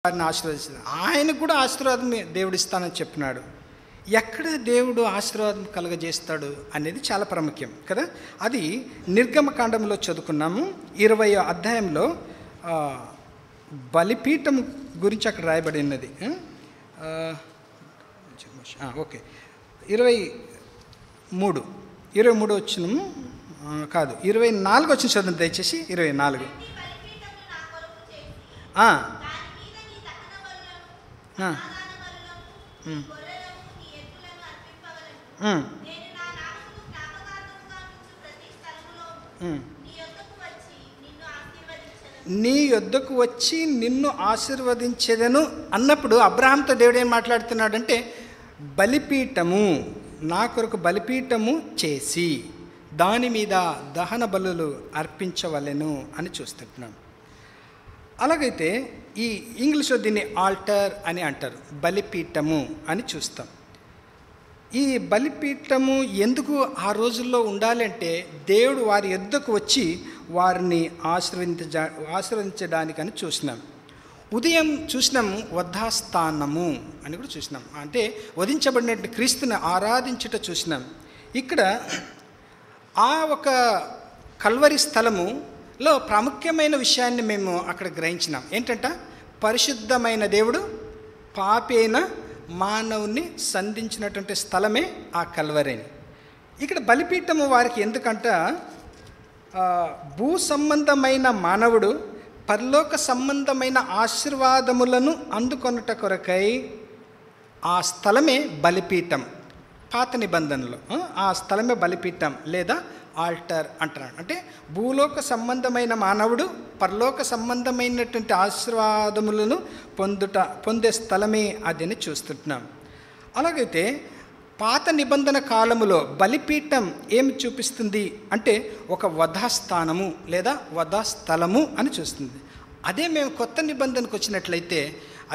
వారిని ఆశీర్వదిస్తాడు. ఆయనకు కూడా ఆశీర్వాదం దేవుడు ఇస్తానని చెప్పినాడు. ఎక్కడ దేవుడు ఆశీర్వాదం కలుగజేస్తాడు అనేది చాలా ప్రాముఖ్యం కదా. అది నిర్గమకాండంలో చదువుకున్నాము. 20వ అధ్యాయంలో బలిపీఠం గురించి అక్కడ రాయబడి ఉన్నది. ఓకే, 23 వచ్చినము కాదు, 24 వచ్చిన చదువు దయచేసి. 24 నీ యొద్దకు వచ్చి నిన్ను ఆశీర్వదించేదను అన్నప్పుడు అబ్రహాంతో దేవుడు ఏం మాట్లాడుతున్నాడంటే, బలిపీఠము నా కొరకు బలిపీఠము చేసి దాని మీద దహన బలులు అర్పించవలెను అని చూస్తున్నాం. అలాగైతే ఈ ఇంగ్లీష్లో దీన్ని ఆల్టర్ అని అంటారు, బలిపీఠము అని చూస్తాం. ఈ బలిపీఠము ఎందుకు ఆ రోజుల్లో ఉండాలంటే, దేవుడు వారి యొద్దకు వచ్చి వారిని ఆశీర్వదించడానికని చూసినాం. ఉదయం చూసినాము వధాస్థానము అని కూడా చూసినాం, అంటే వధించబడినట్టు క్రీస్తుని ఆరాధించుట చూసినాం. ఇక్కడ ఆ ఒక కల్వరి స్థలములో ప్రాముఖ్యమైన విషయాన్ని మేము అక్కడ గ్రహించినాం. ఏంటంటే, పరిశుద్ధమైన దేవుడు పాపి అయిన మానవుని సంధించినటువంటి స్థలమే ఆ కల్వరి. ఇక్కడ బలిపీఠము వారికి ఎందుకంట, భూ సంబంధమైన మానవుడు పరలోక సంబంధమైన ఆశీర్వాదములను అందుకొనుట కొరకై ఆ స్థలమే బలిపీఠం. పాత నిబంధనలో ఆ స్థలమే బలిపీఠం లేదా ఆల్టర్ అంటున్నాడు. అంటే భూలోక సంబంధమైన మానవుడు పరలోక సంబంధమైనటువంటి ఆశీర్వాదములను పొందే స్థలమే అదని చూస్తుంటున్నాం. అలాగైతే పాత నిబంధన కాలములో బలిపీఠం ఏమి చూపిస్తుంది అంటే, ఒక వధాస్థానము లేదా వధాస్థలము అని చూస్తుంది. అదే మేము కొత్త నిబంధనకు వచ్చినట్లయితే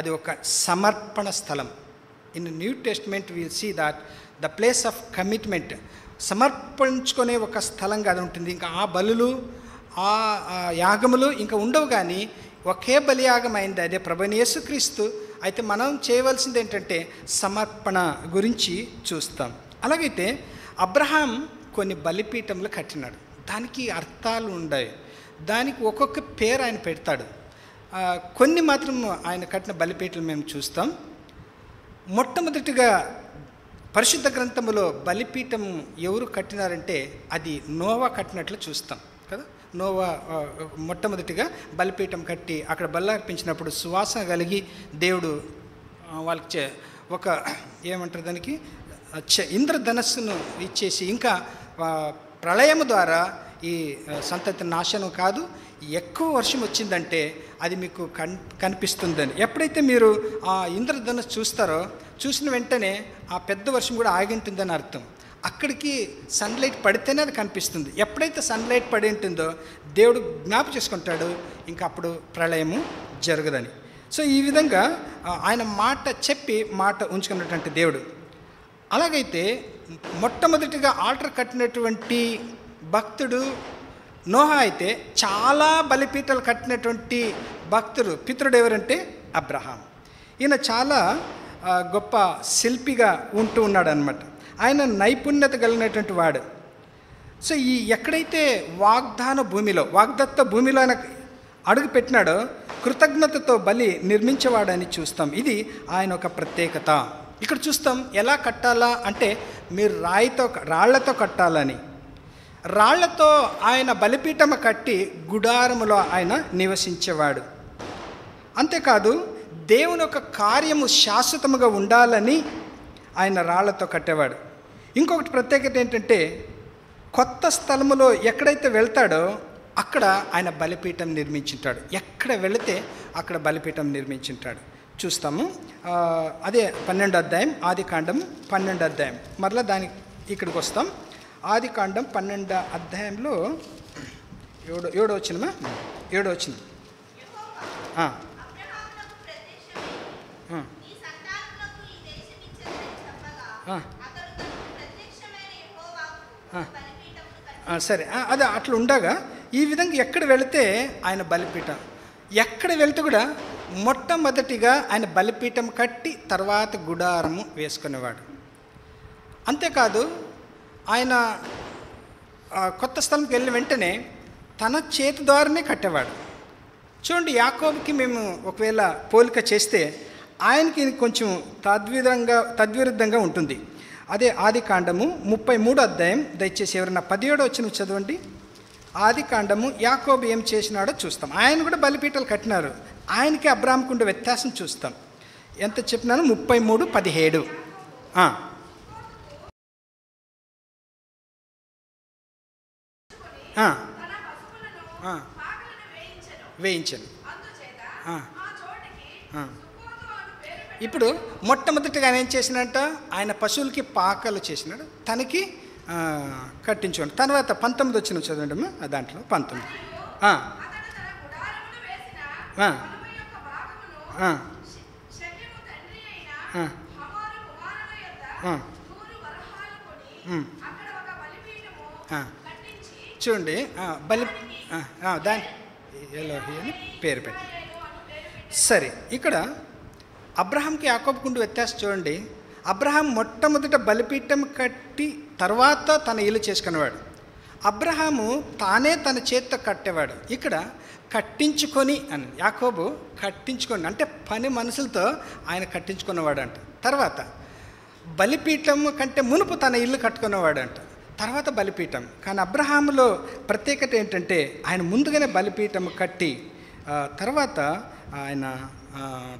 అది ఒక సమర్పణ స్థలం. In New Testament will see that the place of commitment, సమర్పించుకునే ఒక స్థలంగా అది ఉంటుంది. ఇంకా ఆ బలులు ఆ యాగములు ఇంకా ఉండవు, కానీ ఒకే బలియాగం అయింది, అదే ప్రభువైన యేసుక్రీస్తు. అయితే మనం చేయవలసింది ఏంటంటే సమర్పణ గురించి చూస్తాం. అలాగైతే అబ్రహాం కొన్ని బలిపీఠములు కట్టినాడు, దానికి అర్థాలు ఉన్నాయి, దానికి ఒక్కొక్క పేరు ఆయన పెడతాడు. కొన్ని మాత్రం ఆయన కట్టిన బలిపీఠలు మేము చూస్తాం. మొట్టమొదటిగా పరిశుద్ధ గ్రంథములో బలిపీఠం ఎవరు కట్టినారంటే అది నోవా కట్టినట్లు చూస్తాం కదా. నోవా మొట్టమొదటిగా బలిపీఠం కట్టి అక్కడ బలి అర్పించినప్పుడు సువాసన కలిగి దేవుడు వాళ్ళకి ఒక ఏమంటారు దానికి ఇంద్రధనస్సును ఇచ్చేసి, ఇంకా ప్రళయము ద్వారా ఈ సంతతి నాశనం కాదు, ఎక్కువ వర్షం వచ్చిందంటే అది మీకు కనిపిస్తుందని. ఎప్పుడైతే మీరు ఆ ఇంద్రధనుస్సు చూస్తారో, చూసిన వెంటనే ఆ పెద్ద వర్షం కూడా ఆగింటుందని అర్థం. అక్కడికి సన్లైట్ పడితేనే అది కనిపిస్తుంది. ఎప్పుడైతే సన్లైట్ పడి ఉంటుందో దేవుడు జ్ఞాపకం చేసుకుంటాడు, ఇంకా అప్పుడు ప్రళయము జరగదని. సో ఈ విధంగా ఆయన మాట చెప్పి మాట ఉంచుకున్నటువంటి దేవుడు. అలాగైతే మొట్టమొదటిగా ఆల్టర్ కట్టినటువంటి భక్తుడు నోహా అయితే చాలా బలిపీఠాలు కట్టినటువంటి భక్తుడు పితృడు ఎవరంటే అబ్రహాం. ఈయన చాలా గొప్ప శిల్పిగా ఉంటూ ఉన్నాడు అనమాట. ఆయన నైపుణ్యత కలిగినటువంటి వాడు. సో ఈ ఎక్కడైతే వాగ్దత్త భూమిలో ఆయన అడుగు పెట్టినాడో కృతజ్ఞతతో బలి నిర్మించేవాడని చూస్తాం. ఇది ఆయన ఒక ప్రత్యేకత. ఇక్కడ చూస్తాం ఎలా కట్టాలా అంటే, మీరు రాళ్లతో కట్టాలని. రాళ్లతో ఆయన బలిపీఠము కట్టి గుడారములో ఆయన నివసించేవాడు. అంతేకాదు దేవుని యొక్క కార్యము శాశ్వతముగా ఉండాలని ఆయన రాళ్లతో కట్టేవాడు. ఇంకొకటి ప్రత్యేకత ఏంటంటే, కొత్త స్థలములో ఎక్కడైతే వెళ్తాడో అక్కడ ఆయన బలిపీఠం నిర్మించుంటాడు. ఎక్కడ వెళితే అక్కడ బలిపీఠం నిర్మించుంటాడు చూస్తాము. అదే 12వ అధ్యాయం, ఆదికాండం 12వ అధ్యాయం. మరలా దానికి ఇక్కడికి వస్తాం. ఆదికాండం 12వ అధ్యాయంలో 7వ వచనమా 7వ వచనం. సరే, అది అట్లా ఉండగా ఈ విధంగా ఎక్కడ వెళితే ఆయన బలిపీఠం, ఎక్కడ వెళ్తే కూడా మొట్టమొదటిగా ఆయన బలిపీఠం కట్టి తర్వాత గుడారము వేసుకునేవాడు. అంతేకాదు ఆయన కొత్త స్థలంకి వెళ్ళిన వెంటనే తన చేతి ద్వారానే కట్టేవాడు. చూడండి, యాకోబుకి మేము ఒకవేళ పోలిక చేస్తే ఆయనకి కొంచెం తద్విరుద్ధంగా ఉంటుంది. అదే ఆదికాండము 33 అధ్యాయం, దయచేసి ఎవరైనా 17 వచనం చదవండి. ఆదికాండము యాకోబు ఏం చేసినాడో చూస్తాం. ఆయన కూడా బలిపీఠాలు కట్టినారు. ఆయనకి అబ్రాహాముకు ఉండే వ్యత్యాసం చూస్తాం. ఎంత చెప్పినాను? 33:17 వేయించను. ఇప్పుడు మొట్టమొదటిగా ఆయన ఏం చేసినట్ట? ఆయన పశువులకి పాకలు చేసినాడు, తనకి కట్టించుకోండి. తర్వాత 19 వచ్చిన చదవండి అమ్మా. దాంట్లో 19 చూడండి. బలి దాని ఎలోహి అని పేరు పెట్టి. సరే, ఇక్కడ అబ్రహాంకి యాకోబుకుంటూ వ్యత్యాసం చూడండి. అబ్రహాం మొట్టమొదట బలిపీఠం కట్టి తర్వాత తన ఇల్లు చేసుకునేవాడు. అబ్రహాము తానే తన చేతితో కట్టేవాడు. ఇక్కడ కట్టించుకొని అని యాకోబు కట్టించుకొని అంటే పని మనుషులతో ఆయన కట్టించుకున్నవాడు అంట. తర్వాత బలిపీఠం కంటే మునుపు తన ఇల్లు కట్టుకునేవాడు అంట, తర్వాత బలిపీఠం. కానీ అబ్రహాములో ప్రత్యేకత ఏంటంటే ఆయన ముందుగానే బలిపీఠం కట్టి తర్వాత ఆయన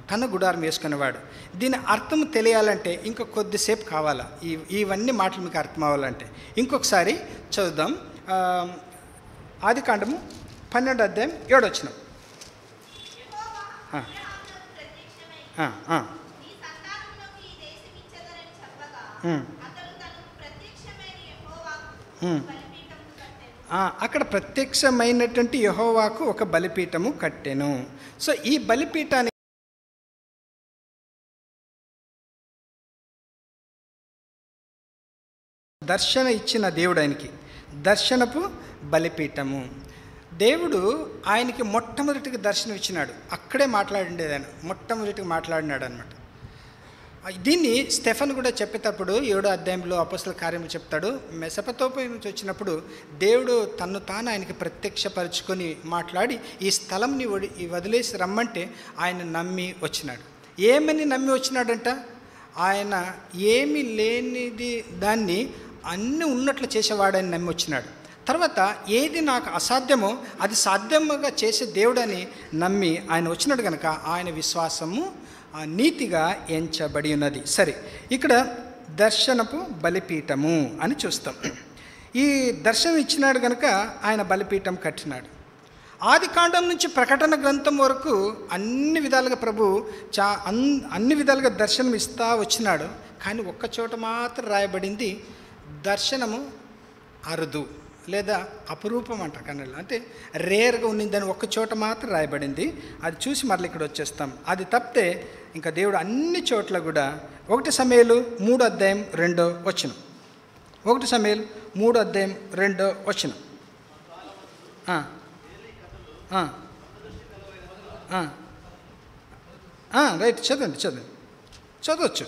తన గుడారం వేసుకునేవాడు. దీని అర్థం తెలియాలంటే ఇంకా కొద్దిసేపు కావాలా. ఇవన్నీ మాటలు మీకు అర్థం అవ్వాలంటే ఇంకొకసారి చదువుదాం. ఆదికాండము 12 అధ్యాయం 7 వచనం. అక్కడ ప్రత్యక్షమైనటువంటి యెహోవాకు ఒక బలిపీఠము కట్టెను. సో ఈ బలిపీఠాన్ని దర్శన ఇచ్చిన దేవుడు, ఆయనకి దర్శనపు బలిపీఠము. దేవుడు ఆయనకి మొట్టమొదటిగా దర్శనం ఇచ్చినాడు. అక్కడే మాట్లాడిండేది ఆయన, మొట్టమొదటిగా మాట్లాడినాడు అనమాట. దీన్ని స్టెఫన్ కూడా చెప్పేటప్పుడు 7వ అధ్యాయంలో అపోస్తల కార్యములు చెప్తాడు. మెసొపొతామియా నుంచి వచ్చినప్పుడు దేవుడు తన్ను తాను ఆయనకి ప్రత్యక్షపరుచుకొని మాట్లాడి ఈ స్థలంని వదిలేసి రమ్మంటే ఆయన నమ్మి వచ్చినాడు. ఏమని నమ్మి వచ్చినాడంట? ఆయన ఏమీ లేనిది దాన్ని అన్నీ ఉన్నట్లు చేసేవాడని నమ్మి వచ్చినాడు. తర్వాత ఏది నాకు అసాధ్యమో అది సాధ్యముగా చేసే దేవుడని నమ్మి ఆయన వచ్చినాడు కనుక ఆయన విశ్వాసము నీతిగా ఎంచబడి ఉన్నది. సరే, ఇక్కడ దర్శనపు బలిపీఠము అని చూస్తాం. ఈ దర్శనం ఇచ్చినాడు కనుక ఆయన బలిపీఠం కట్టినాడు. ఆదికాండం నుంచి ప్రకటన గ్రంథం వరకు అన్ని విధాలుగా ప్రభు అన్ని విధాలుగా దర్శనం ఇస్తా వచ్చినాడు. కానీ ఒక్క చోట మాత్రం రాయబడింది దర్శనము అరుదు లేదా అపురూపం అంట కన్నడలో, అంటే రేర్గా ఉన్నదని ఒక్క చోట మాత్రం రాయబడింది. అది చూసి మళ్ళీ ఇక్కడ వచ్చేస్తాం. అది తప్పితే ఇంకా దేవుడు అన్ని చోట్ల కూడా 1 సమూయేలు 3వ అధ్యాయం 2వ వచనం. 1 సమూయేలు 3వ అధ్యాయం 2వ వచనం. రైట్, చదవచ్చు.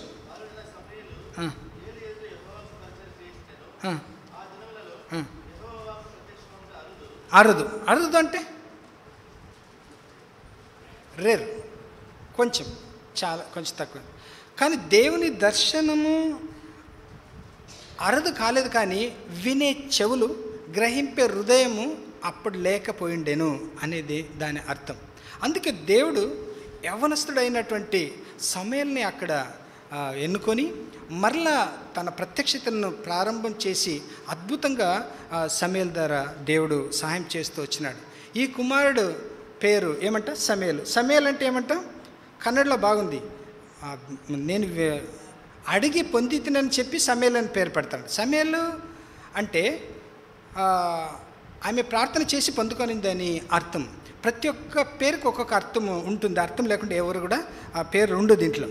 అరుదు అంటే రేర్, కొంచెం తక్కువ. కానీ దేవుని దర్శనము అరుదు కాలేదు, కానీ వినే చెవులు, గ్రహింపే హృదయము అప్పుడు లేకపోయిండెను అనేది దాని అర్థం. అందుకే దేవుడు యవ్వనస్తుడైనటువంటి సమూయేలుని అక్కడ ఎన్నుకొని మరలా తన ప్రత్యక్షతను ప్రారంభం చేసి అద్భుతంగా సమూయేలు ద్వారా దేవుడు సహాయం చేస్తూ వచ్చినాడు. ఈ కుమారుడు పేరు ఏమంట? సమూయేలు. సమూయేలు అంటే ఏమంట? కన్నడలో బాగుంది. నేను అడిగి పొందితినని చెప్పి సమూయేలు అని పేరు పెడతాడు. సమూయేలు అంటే ఆమె ప్రార్థన చేసి పొందుకొనిందని అర్థం. ప్రతి ఒక్క పేరుకి ఒక్కొక్క అర్థం ఉంటుంది. అర్థం లేకుండా ఎవరు కూడా ఆ పేరు ఉండదు దీంట్లో.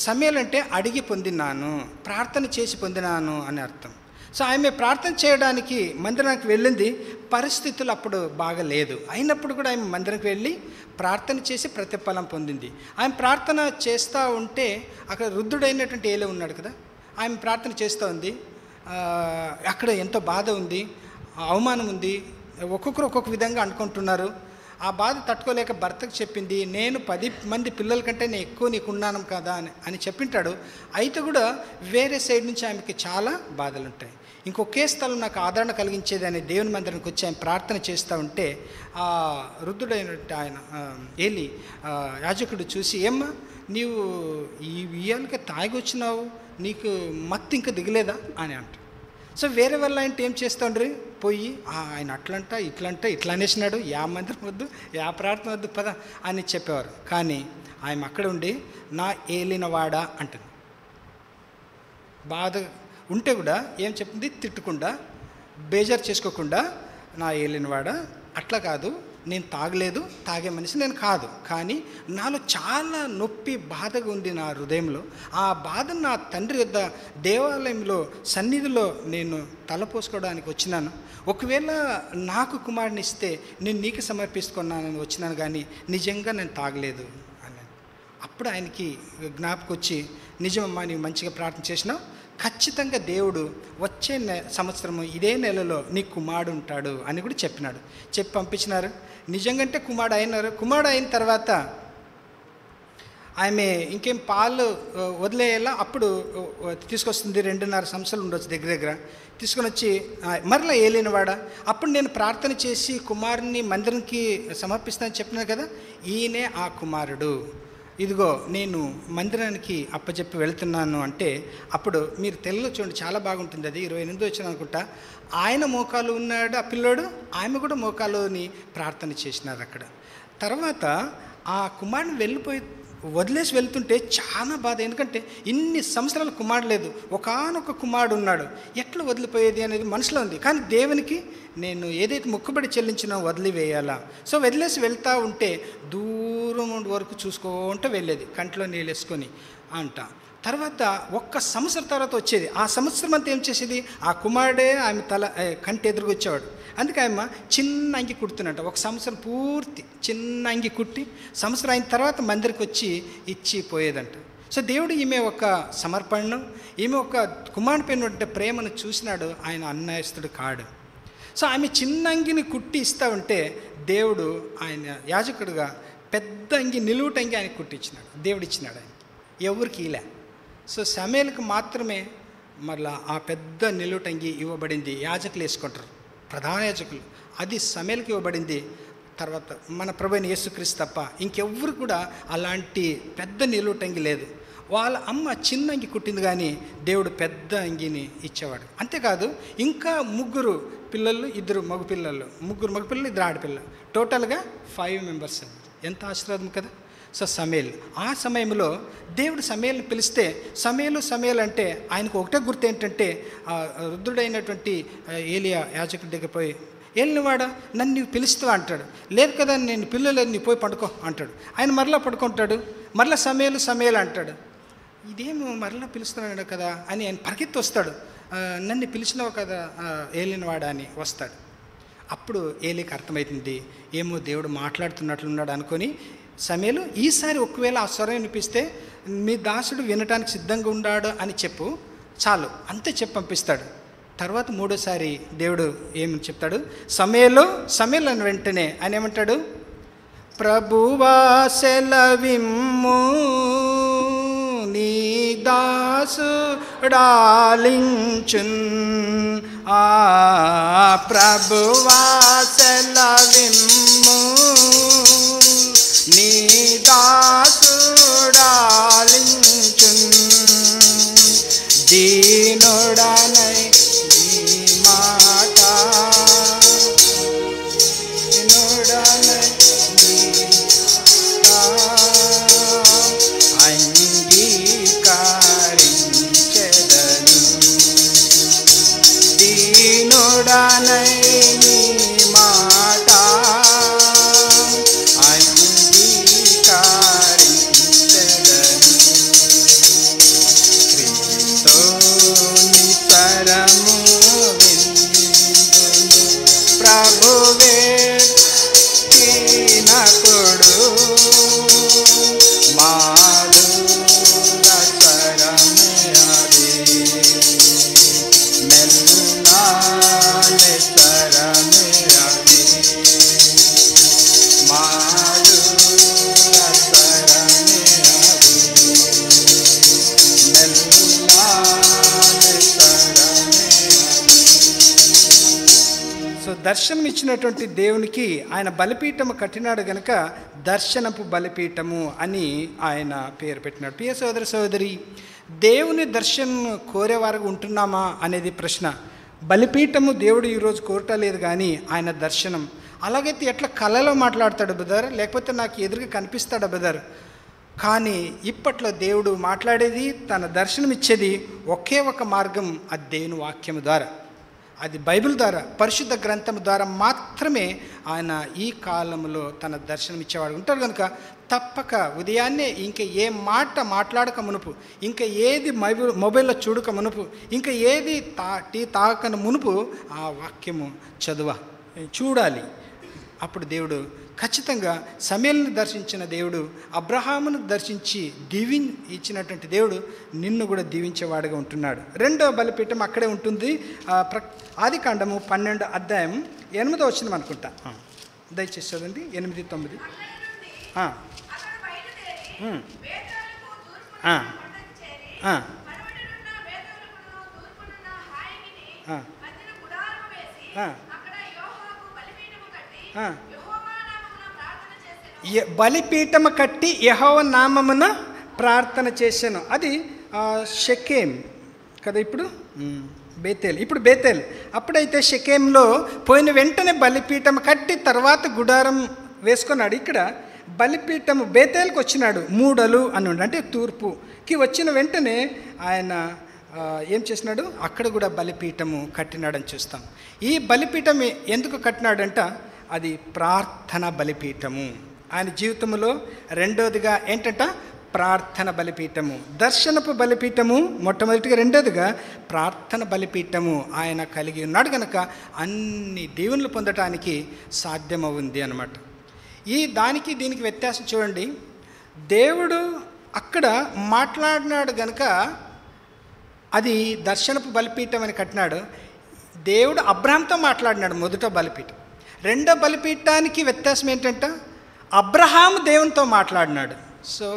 సమూయేలు అంటే అడిగి పొందినాను, ప్రార్థన చేసి పొందినాను అని అర్థం. సో ఆమె ప్రార్థన చేయడానికి మందిరానికి వెళ్ళింది. పరిస్థితులు అప్పుడు బాగలేదు, అయినప్పుడు కూడా ఆమె మందిరానికి వెళ్ళి ప్రార్థన చేసి ప్రతిఫలం పొందింది. ఆమె ప్రార్థన చేస్తూ ఉంటే అక్కడ వృద్ధుడైనటువంటి ఏలే ఉన్నాడు కదా, ఆమె ప్రార్థన చేస్తూ ఉంది. అక్కడ ఎంతో బాధ ఉంది, అవమానం ఉంది, ఒక్కొక్కరు ఒక్కొక్క విధంగా అనుకుంటున్నారు. ఆ బాధ తట్టుకోలేక భర్తకు చెప్పింది, నేను 10 మంది పిల్లల కంటే నేను ఎక్కువ నీకున్నాను కదా అని చెప్పింటాడు. అయితే కూడా వేరే సైడ్ నుంచి ఆమెకి చాలా బాధలు ఉంటాయి. ఇంకొకే స్థలం నాకు ఆదరణ కలిగించేది అని దేవుని మందిరానికి వచ్చి ఆయన ప్రార్థన చేస్తూ ఉంటే ఆ వృద్ధుడైన ఆయన ఏలి యాజకుడు చూసి, ఏమ్మా నీవు ఈ ఇయ్యాలకి తాగి వచ్చినావు, నీకు మత్తు ఇంకా దిగలేదా అని అంటాడు. సో వేరే వల్ల అంటే ఏం చేస్తాండ్రి, పోయి ఆయన అట్లంట ఇట్లంట ఇట్లా అనేసినాడు, యా మందిరం వద్దు, యా ప్రార్థన వద్దు పద అని చెప్పేవారు. కానీ ఆయన అక్కడ ఉండి నా ఏలినవాడా అంటుంది. బాధ ఉంటే కూడా ఏం చెప్తుంది, తిట్టకుండా బేజారు చేసుకోకుండా, నా ఏలినవాడా అట్లా కాదు, నేను తాగలేదు, తాగే మనిషి నేను కాదు, కానీ నాలో చాలా నొప్పి బాధగా ఉంది నా హృదయంలో. ఆ బాధ నా తండ్రి యొద్ద దేవాలయంలో సన్నిధిలో నేను తలపోసుకోవడానికి వచ్చినాను. ఒకవేళ నాకు కుమారుని ఇస్తే నేను నీకు సమర్పిస్తున్నానని వచ్చినాను, కానీ నిజంగా నేను తాగలేదు అని. అప్పుడు ఆయనకి జ్ఞాపకం వచ్చి, నిజమమ్మా నీవు మంచిగా ప్రార్థన చేసినావు, ఖచ్చితంగా దేవుడు వచ్చే సంవత్సరము ఇదే నెలలో నీ కుమారుడు ఉంటాడు అని కూడా చెప్పినాడు. చెప్పి పంపించినారు. నిజంగాంటే కుమారుడు అయినారు. కుమారుడు అయిన తర్వాత ఆమె ఇంకేం పాలు వదిలేయాలా, అప్పుడు తీసుకొస్తుంది. 2.5 సంవత్సరాలు ఉండొచ్చు దగ్గర తీసుకొని వచ్చి మరలా ఏలినవాడ, అప్పుడు నేను ప్రార్థన చేసి కుమారుని మందిరానికి సమర్పిస్తానని చెప్పినాను కదా, ఈయనే ఆ కుమారుడు, ఇదిగో నేను మందిరానికి అప్పచెప్పి వెళ్తున్నాను అంటే, అప్పుడు మీరు తెలుగులో చూడండి చాలా బాగుంటుంది. అది 28 వచ్చిన అనుకుంటా. ఆయన మోకాలు ఉన్నాడు ఆ పిల్లోడు, ఆమె కూడా మోకాలుని ప్రార్థన చేసినారు అక్కడ. తర్వాత ఆ కుమారుని వెళ్ళిపోయి వదిలేసి వెళ్తుంటే చాలా బాధ. ఎందుకంటే ఇన్ని సంవత్సరాలు కుమారుడు లేదు, ఒకానొక కుమారుడు ఉన్నాడు, ఎట్లా వదిలిపోయేది అనేది మనసులో ఉంది. కానీ దేవునికి నేను ఏదైతే మొక్కుబడి చెల్లించినా వదిలివేయాలా. సో వదిలేసి వెళ్తూ ఉంటే దూరం వరకు చూసుకుంటూ వెళ్ళేది, కంట్లో నీళ్ళు వేసుకొని అంట. తర్వాత 1 సంవత్సరం తర్వాత వచ్చేది. ఆ సంవత్సరం అంతా ఏం చేసేది, ఆ కుమారుడే ఆమె కంటి ఎదురుగా వచ్చేవాడు. అందుకే ఆమె చిన్న అంగి కుడుతున్నట్ట. 1 సంవత్సరం పూర్తి చిన్న అంగి కుట్టి సంవత్సరం అయిన తర్వాత మందిరికి వచ్చి ఇచ్చి పోయేదంట. సో దేవుడు ఈమె ఒక సమర్పణను, ఈమె ఒక కుమారుని పైన ఉంటే ప్రేమను చూసినాడు. ఆయన అన్యాయస్తుడు కాడు. సో ఆమె చిన్న అంగిని కుట్టి ఇస్తూ ఉంటే దేవుడు ఆయన యాజకుడుగా పెద్ద అంగి, నిలువుట అంగి ఆయన కుట్టించినాడు. దేవుడు ఇచ్చినాడు ఆయన, ఎవరికి ఇలా. సో సమేలుకు మాత్రమే మళ్ళా ఆ పెద్ద నిలువుటంగి ఇవ్వబడింది. యాజకులు వేసుకుంటారు, ప్రధాన యాజకులు. అది సమేలుకి ఇవ్వబడింది. తర్వాత మన ప్రభువైన యేసుక్రీస్తు తప్ప ఇంకెవ్వరు కూడా అలాంటి పెద్ద నిలువుటంగి లేదు. వాళ్ళ అమ్మ చిన్న అంగి కుట్టింది, కానీ దేవుడు పెద్ద అంగిని ఇచ్చేవాడు. అంతేకాదు ఇంకా 3 పిల్లలు, 2 మగపిల్లలు, 3 మగపిల్లలు, 2 ఆడపిల్లలు, టోటల్గా 5 మెంబర్స్. ఎంత ఆశీర్వాదం కదా. సో సమేల్, ఆ సమయంలో దేవుడు సమేల్ని పిలిస్తే సమేలు అంటే ఆయనకు ఒకటే గుర్తు ఏంటంటే, వృద్ధుడైనటువంటి ఏలియా యాజకుడి దగ్గర పోయి, ఏలినవాడా నన్ను నీవు పిలుస్తావా అంటాడు. లేదు కదా నేను పిల్లలేదు, నీ పోయి పడుకో అంటాడు. ఆయన మరలా పడుకుంటాడు, మరలా సమేలు అంటాడు. ఇదేమో మరలా పిలుస్తున్నాడు కదా అని ఆయన పరిగెత్తి వస్తాడు. నన్ను పిలిచినావు కదా ఏలినవాడా అని వస్తాడు. అప్పుడు ఏలికి అర్థమవుతుంది, ఏమో దేవుడు మాట్లాడుతున్నట్లున్నాడు అనుకొని, సమేలు ఈసారి ఒకవేళ ఆ స్వరం వినిపిస్తే మీ దాసుడు వినటానికి సిద్ధంగా ఉన్నాడు అని చెప్పు, చాలు అంతే చెప్పి పంపిస్తాడు. తర్వాత 3వసారి దేవుడు ఏమని చెప్తాడు, సమేలు అని వెంటనే ఆయన ఏమంటాడు, ప్రభువా సెలవిమ్ము నీ దాసుడాలించున్, ప్రభువా సెలవిమ్ము నీ దాసుడాలించున్, దీనుడనై నీ మాట, దీనుడనై నీ అంగీకరించెదను, దీనుడనై నీ మాట అంగీకరించెదను. దర్శనం ఇచ్చినటువంటి దేవునికి ఆయన బలిపీఠము కట్టినాడు గనుక దర్శనపు బలిపీఠము అని ఆయన పేరు పెట్టినాడు. ప్రియ సోదర సోదరి, దేవుని దర్శనం కోరేవారుగా ఉంటున్నామా అనేది ప్రశ్న. బలిపీఠము దేవుడు ఈరోజు కోరటలేదు, కానీ ఆయన దర్శనం. అలాగైతే ఎట్లా కళలో మాట్లాడతాడు బ్రదర్, లేకపోతే నాకు ఎదురుగా కనిపిస్తాడు బ్రదర్? కానీ ఇప్పట్లో దేవుడు మాట్లాడేది, తన దర్శనం ఇచ్చేది ఒకే ఒక మార్గం, అది దేవుని వాక్యం ద్వారా, అది బైబిల్ ద్వారా, పరిశుద్ధ గ్రంథం ద్వారా మాత్రమే ఆయన ఈ కాలంలో తన దర్శనం ఇచ్చేవాడు ఉంటాడు. కనుక తప్పక ఉదయాన్నే ఇంకా ఏ మాట మాట్లాడక మునుపు, ఇంకా ఏది మొబైల్లో చూడక మునుపు, ఇంకా ఏది టీ తాగక మునుపు ఆ వాక్యము చూడాలి. అప్పుడు దేవుడు ఖచ్చితంగా సమూయేలును దర్శించిన దేవుడు, అబ్రహామును దర్శించి ఇచ్చినటువంటి దేవుడు నిన్ను కూడా దీవించేవాడుగా ఉంటున్నాడు. రెండవ బలిపీఠం అక్కడే ఉంటుంది. ఆదికాండము 12 అధ్యాయం 8వ వచనం అనుకుంటా, దయచేసి చదవండి. 8, 9. బలిపీఠము కట్టి యెహోవా నామమున ప్రార్థన చేశాను. అది షెకెం కదా, ఇప్పుడు బేతేల్. ఇప్పుడు బేతేల్. అప్పుడైతే షెకెంలో పోయిన వెంటనే బలిపీఠం కట్టి తర్వాత గుడారం వేసుకున్నాడు. ఇక్కడ బలిపీఠము బేతేల్కి వచ్చినాడు. మూడలు అని అంటే తూర్పుకి వచ్చిన వెంటనే ఆయన ఏం చేసినాడు, అక్కడ కూడా బలిపీఠము కట్టినాడని చూస్తాం. ఈ బలిపీఠం ఎందుకు కట్టినాడంట, అది ప్రార్థన బలిపీఠము. ఆయన జీవితంలో రెండోదిగా ఏంటంట, ప్రార్థన బలిపీఠము. దర్శనపు బలిపీఠము మొట్టమొదటిగా, రెండోదిగా ప్రార్థన బలిపీఠము ఆయన కలిగి ఉన్నాడు. కనుక అన్ని దీవెనలు పొందటానికి సాధ్యమవుంది అన్నమాట. దానికి దీనికి వ్యత్యాసం చూడండి. దేవుడు అక్కడ మాట్లాడినాడు గనుక అది దర్శనపు బలిపీఠం అని కట్టినాడు. దేవుడు అబ్రహాంతో మాట్లాడినాడు మొదట బలిపీఠం. రెండో బలిపీఠానికి వ్యత్యాసం ఏంటంటే అబ్రహాము దేవునితో మాట్లాడినాడు. సో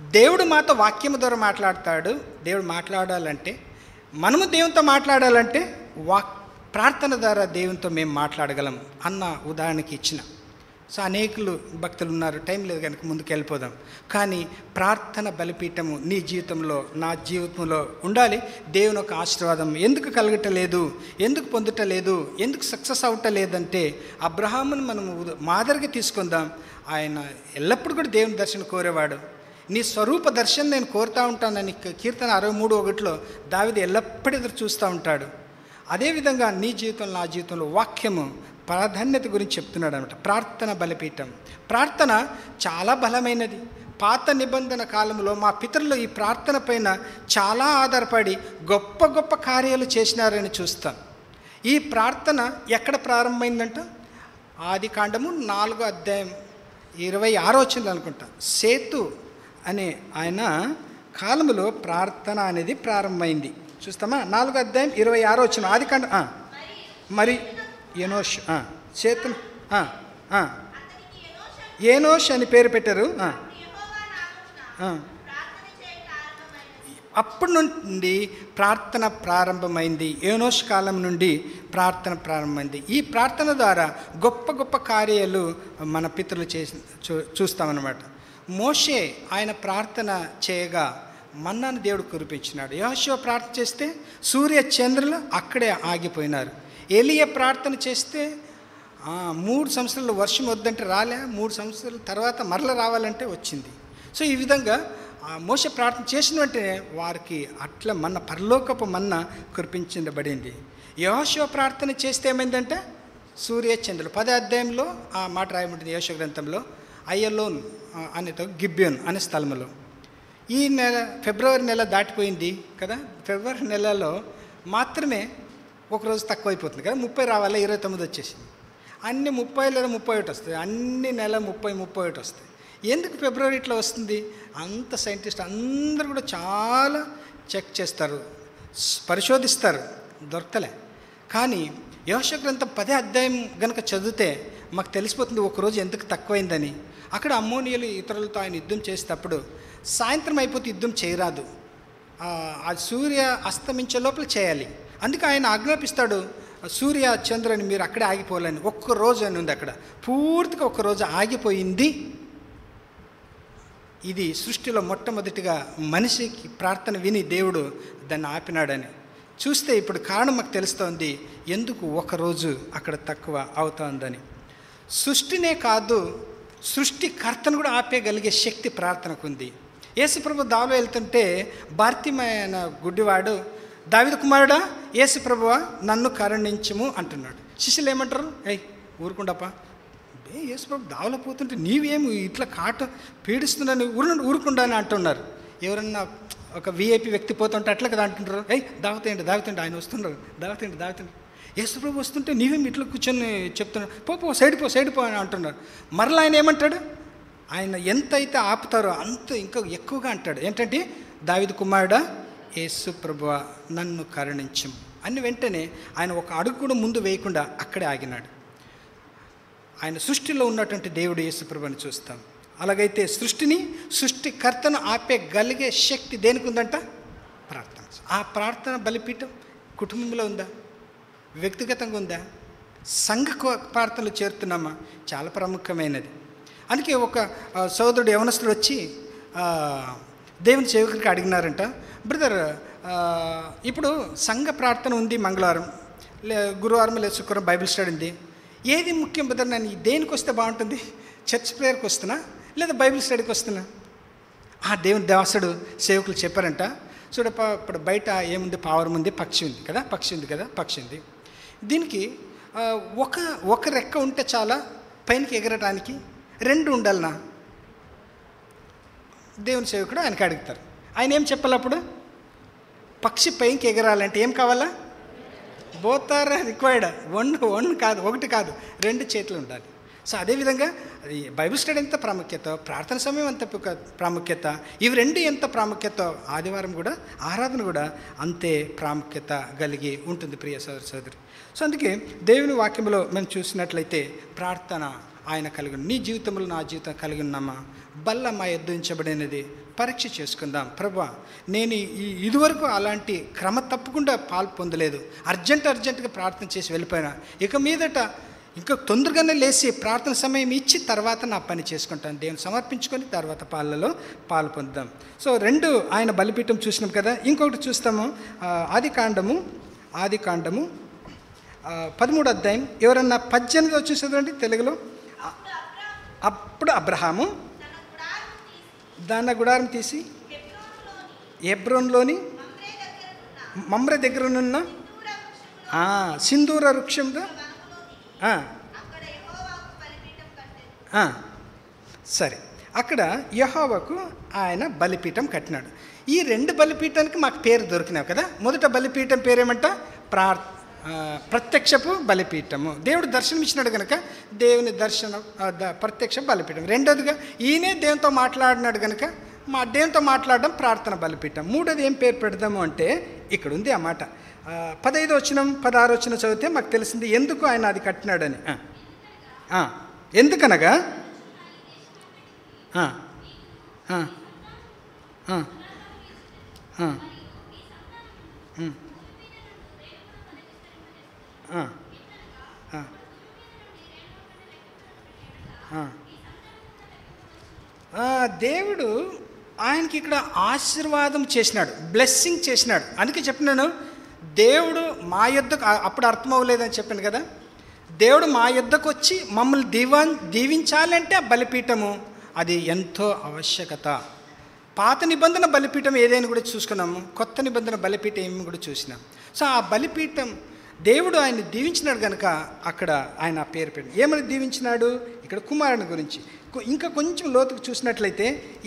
దేవుడు మాతో వాక్యము ద్వారా మాట్లాడతాడు. దేవుడు మాట్లాడాలంటే, మనము దేవునితో మాట్లాడాలంటే ప్రార్థన ద్వారా దేవునితో మేము మాట్లాడగలం అన్న ఉదాహరణకి ఇచ్చిన. సో అనేకులు భక్తులు ఉన్నారు, టైం లేదు కనుక ముందుకు వెళ్ళిపోదాం. కానీ ప్రార్థన బలిపీఠము నీ జీవితంలో, నా జీవితంలో ఉండాలి. దేవుని ఒక ఆశీర్వాదం ఎందుకు కలగటలేదు, ఎందుకు పొందటలేదు, ఎందుకు సక్సెస్ అవటలేదంటే అబ్రహామును మనం మాదిరిగా తీసుకుందాం. ఆయన ఎల్లప్పుడూ కూడా దేవుని దర్శనం కోరేవాడు. నీ స్వరూప దర్శనం నేను కోరుతూ ఉంటానని కీర్తన 63:1 దావీదు ఎల్లప్పుడూ ఎదురు చూస్తూ ఉంటాడు. అదేవిధంగా నీ జీవితంలో, నా జీవితంలో వాక్యము ప్రాధాన్యత గురించి చెప్తున్నాడు అనమాట. ప్రార్థన బలిపీఠం. ప్రార్థన చాలా బలమైనది. పాత నిబంధన కాలంలో మా పితరులు ఈ ప్రార్థన పైన చాలా ఆధారపడి గొప్ప గొప్ప కార్యాలు చేసినారని చూస్తాం. ఈ ప్రార్థన ఎక్కడ ప్రారంభమైందంట, ఆదికాండము 4వ అధ్యాయం 26వ వచనం అనుకుంటా. సేతు అనే ఆయన కాలంలో ప్రార్థన అనేది ప్రారంభమైంది. చూస్తామా, 4వ అధ్యాయం 26వ వచనం ఆదికాండం. మరి ఎనోష్ చేతులు ఏనోష్ అని పేరు పెట్టారు. అప్పటి నుండి ప్రార్థన ప్రారంభమైంది. ఏనోష్ కాలం నుండి ప్రార్థన ప్రారంభమైంది. ఈ ప్రార్థన ద్వారా గొప్ప గొప్ప కార్యాలు మన పితరులు చూస్తామన్నమాట. మోషే ఆయన ప్రార్థన చేయగా మన్నాను దేవుడు కురిపించినాడు. యెహోషువ ప్రార్థన చేస్తే సూర్య చంద్రులు అక్కడే ఆగిపోయినారు. ఏలియా ప్రార్థన చేస్తే 3 సంవత్సరాలు వర్షం వద్దంటే రాలే, 3 సంవత్సరాల తర్వాత మరల రావాలంటే వచ్చింది. సో ఈ విధంగా మోషే ప్రార్థన చేసిన వెంటనే వారికి అట్లా పరలోకపు మన్న కురిపించబడింది. యెహోషువ ప్రార్థన చేస్తే ఏమైందంటే సూర్య చంద్రులు 10వ అధ్యాయంలో ఆ మాట రాయబడింది యెహోషువ గ్రంథంలో. అయ్యలోన్ అనేతో గిబ్యోన్ అనే స్థలంలో. ఈ నెల ఫిబ్రవరి నెల దాటిపోయింది కదా. ఫిబ్రవరి నెలలో మాత్రమే ఒకరోజు తక్కువైపోతుంది కదా. 30 రావాలి, 29 వచ్చేసింది. అన్ని 30 లేదా 31 వస్తాయి. అన్ని నెల 30, 31 వస్తాయి. ఎందుకు ఫిబ్రవరి ఇట్లా వస్తుంది? అంత సైంటిస్ట్ అందరూ కూడా చాలా చెక్ చేస్తారు, పరిశోధిస్తారు, దొరకలే. కానీ యెహోషువ గ్రంథం 10వ అధ్యాయం కనుక చదివితే మాకు తెలిసిపోతుంది ఒకరోజు ఎందుకు తక్కువైందని. అక్కడ అమ్మోనియలు ఇతరులతో ఆయన యుద్ధం చేసేటప్పుడు సాయంత్రం అయిపోతే యుద్ధం చేయరాదు, ఆ సూర్య అస్తమించే లోపల చేయాలి. అందుకే ఆయన ఆజ్ఞాపిస్తాడు, సూర్య చంద్రుని మీరు అక్కడే ఆగిపోవాలని ఒక్కరోజు అని ఉంది. అక్కడ పూర్తిగా ఒక్కరోజు ఆగిపోయింది. ఇది సృష్టిలో మొట్టమొదటిగా మనిషికి ప్రార్థన విని దేవుడు దాన్ని ఆపినాడని చూస్తే ఇప్పుడు కారణం మాకు తెలుస్తోంది ఎందుకు ఒకరోజు అక్కడ తక్కువ అవుతోందని. సృష్టినే కాదు, సృష్టికర్తను కూడా ఆపేయగలిగే శక్తి ప్రార్థనకు ఉంది. యేసుప్రభు దావలో వెళ్తుంటే భారతీయమైన గుడ్డివాడు, దావీదు కుమారుడా యేసుప్రభువా నన్ను కరుణించుము అంటున్నాడు. శిష్యులు ఏమంటారు? ఊరుకుండప్పా, యేసుప్రభు దావలో పోతుంటే నీవేమి ఇట్లా కాట పీడిస్తున్నాను ఊరుకుండా అని అంటున్నారు. ఎవరన్నా ఒక విఐపి వ్యక్తి పోతుంటే అట్లా కదా అంటుంటారు, దావతండి ఆయన వస్తున్నారు, దావతండి యేసుప్రభు వస్తుంటే నీవేమి ఇట్లా కూర్చొని చెప్తున్నాడు, పో సైడ్ పో అని అంటున్నారు. మరలా ఆయన ఏమంటాడు? ఆయన ఎంత అయితే ఆపుతారో అంత ఇంకా ఎక్కువగా అంటాడు. ఏంటంటే దావీదు కుమారుడా యేసుప్రభువా నన్ను కరుణించుము అని. వెంటనే ఆయన ఒక అడుగు కూడా ముందు వేయకుండా అక్కడే ఆగినాడు. ఆయన సృష్టిలో ఉన్నటువంటి దేవుడు యేసుప్రభుని చూస్తాం. అలాగైతే సృష్టికర్తను ఆపేయగలిగే శక్తి దేనికి ఉందంట? ప్రార్థన. ఆ ప్రార్థన బలిపీఠం కుటుంబంలో ఉందా? వ్యక్తిగతంగా ఉందా? సంఘ ప్రార్థనలు చేరుతున్నామా? చాలా ప్రాముఖ్యమైనది. అందుకే ఒక సోదరుడు యవనస్తుడు వచ్చి దేవుని సేవకుడికి అడిగినారంట, బ్రదర్ ఇప్పుడు సంఘ ప్రార్థన ఉంది, మంగళవారం గురువారం లేదా శుక్రవారం బైబిల్ స్టడీ ఉంది, ఏది ముఖ్యం బ్రదర్, నేను దేనికి వస్తే బాగుంటుంది? చర్చ్ ప్రేయర్కి వస్తున్నా లేదా బైబిల్ స్టడీకి వస్తున్నా? ఆ దేవుని దాసుడు సేవకులు చెప్పారంట, చూడప్ప ఇప్పుడు బయట ఏముంది, పావురం ఉంది, పక్షి ఉంది. దీనికి ఒక రెక్క ఉంటే చాలా పైనకి ఎగరటానికి, రెండు ఉండాలనా? దేవుని సేవకుడు ఆయనకి అడుగుతారు. ఆయన ఏం చెప్పాలప్పుడు? పక్షి పైకి ఎగరాలంటే ఏం కావాలా? Both are required. ఒకటి కాదు, రెండు చేతులు ఉండాలి. సో అదేవిధంగా అది బైబిల్ స్టడీ ఎంత ప్రాముఖ్యత, ప్రార్థన సమయం ఎంత ప్రాముఖ్యత, ఇవి రెండు ఎంత ప్రాముఖ్యత, ఆదివారం కూడా ఆరాధన కూడా అంతే ప్రాముఖ్యత కలిగి ఉంటుంది ప్రియ సోదర సోదరి. సో అందుకే దేవుని వాక్యంలో మేము చూసినట్లయితే ప్రార్థన ఆయన కలిగి, నీ జీవితంలో నా జీవితం కలిగి ఉన్నామా? బల్ల మా ఎద్దుంచబడినది పరీక్ష చేసుకుందాం. ప్రభా, నేను ఇదివరకు అలాంటి క్రమ తప్పకుండా పాలు పొందలేదు, అర్జెంటుగా ప్రార్థన చేసి వెళ్ళిపోయినా, ఇక మీదట ఇంకా తొందరగానే లేచి ప్రార్థన సమయం ఇచ్చి తర్వాత నా పని చేసుకుంటాను, దేవుని సమర్పించుకొని తర్వాత పాలలో పాలు పొందుదాం. సో రెండు ఆయన బలిపీఠం చూసినాం కదా. ఇంకొకటి చూస్తాము, ఆదికాండము 13వ అధ్యాయం. ఎవరన్నా 18 వచ్చి చదవండి తెలుగులో. అప్పుడు అబ్రహాము తన గుడారం తీసి హెబ్రోన్లోని మమ్రే దగ్గరనున్న సింధూర వృక్షంలో సరే అక్కడ యెహోవాకు ఆయన బలిపీఠం కట్టినాడు. ఈ రెండు బలిపీఠానికి మాకు పేరు దొరికినావు కదా. మొదట బలిపీఠం పేరేమంట? ప్రత్యక్షపు బలిపీఠము. దేవుడు దర్శనం ఇచ్చినాడు కనుక దేవుని దర్శనం ప్రత్యక్ష బలిపీఠం. రెండోదిగా ఈయనే దేవునితో మాట్లాడినాడు కనుక దేవునితో మాట్లాడడం ప్రార్థన బలిపీఠం. మూడోది ఏం పేరు పెడదాము అంటే ఇక్కడ ఉంది ఆ మాట. 15వ వచనం 16వ వచనం చదివితే మాకు తెలిసింది ఎందుకు ఆయన అది కట్టినాడని. ఎందుకనగా దేవుడు ఆయనకి ఇక్కడ ఆశీర్వాదం చేసినాడు, బ్లెస్సింగ్ చేసినాడు. అందుకే చెప్పినాను, దేవుడు మా యొద్దకు, అప్పుడు అర్థం అవ్వలేదని చెప్పాను కదా, దేవుడు మా యొద్దకు వచ్చి మమ్మల్ని దీవించాలంటే ఆ బలిపీఠము అది ఎంతో ఆవశ్యకత. పాత నిబంధన బలిపీఠం ఏదైనా కూడా చూసుకున్నాము, కొత్త నిబంధన బలిపీఠం ఏమి కూడా చూసినాం. సో ఆ బలిపీఠం దేవుడు ఆయన దీవించినాడు కనుక అక్కడ ఆయన పేరు పెట్టాడు. ఏమని దీవించినాడు? ఇక్కడ కుమారుని గురించి ఇంకా కొంచెం లోతుకు చూసినట్లయితే